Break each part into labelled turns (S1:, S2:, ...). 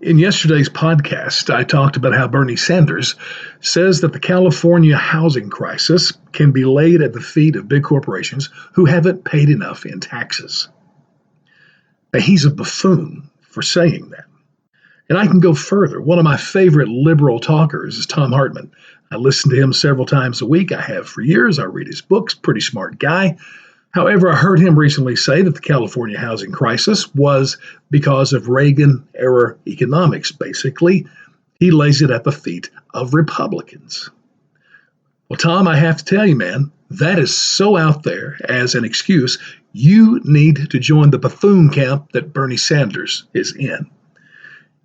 S1: In yesterday's podcast, I talked about how Bernie Sanders says that the California housing crisis can be laid at the feet of big corporations who haven't paid enough in taxes. Now, he's a buffoon for saying that. And I can go further. One of my favorite liberal talkers is Tom Hartman. I listen to him several times a week. I have for years. I read his books. Pretty smart guy. However, I heard him recently say that the California housing crisis was because of Reagan-era economics. Basically, he lays it at the feet of Republicans. Well, Tom, I have to tell you, man, that is so out there as an excuse. You need to join the buffoon camp that Bernie Sanders is in.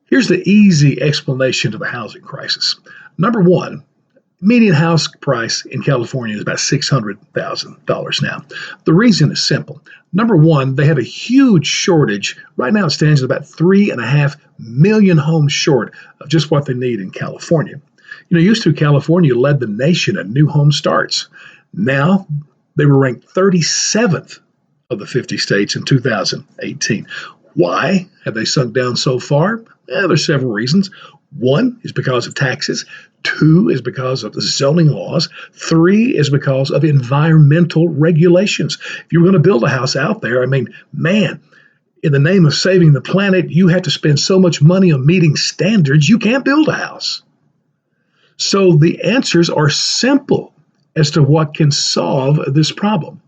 S1: Here's the easy explanation to the housing crisis. Number one, median house price in California is about $600,000 now. The reason is simple. Number one, they have a huge shortage. Right now it stands at about 3.5 million homes short of just what they need in California. Used to California led the nation in new home starts. Now they were ranked 37th of the 50 states in 2018. Why have they sunk down so far? There's several reasons. One is because of taxes. Two is because of the zoning laws. Three is because of environmental regulations. If you're going to build a house out there, man, in the name of saving the planet, you have to spend so much money on meeting standards, you can't build a house. So the answers are simple as to what can solve this problem.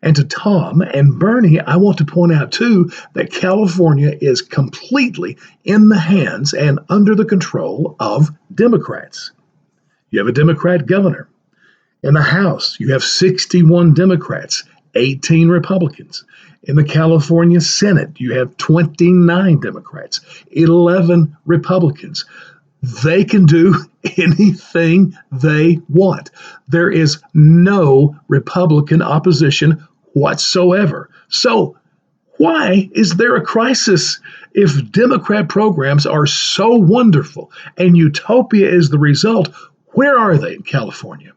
S1: And to Tom and Bernie, I want to point out, too, that California is completely in the hands and under the control of Democrats. You have a Democrat governor. In the House, you have 61 Democrats, 18 Republicans. In the California Senate, you have 29 Democrats, 11 Republicans. They can do anything they want. There is no Republican opposition whatsoever. So why is there a crisis if Democrat programs are so wonderful and utopia is the result? Where are they in California?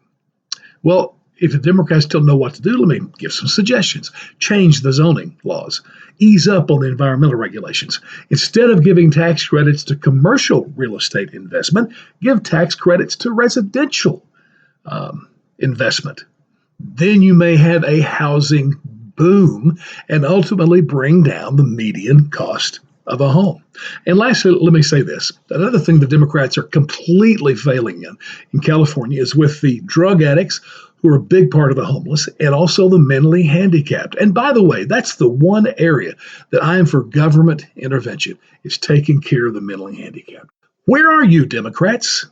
S1: Well, if the Democrats don't know what to do, let me give some suggestions. Change the zoning laws. Ease up on the environmental regulations. Instead of giving tax credits to commercial real estate investment, give tax credits to residential investment. Then you may have a housing boom and ultimately bring down the median cost of a home. And lastly, let me say this. Another thing the Democrats are completely failing in California is with the drug addicts who are a big part of the homeless and also the mentally handicapped. And by the way, that's the one area that I am for government intervention, is taking care of the mentally handicapped. Where are you, Democrats?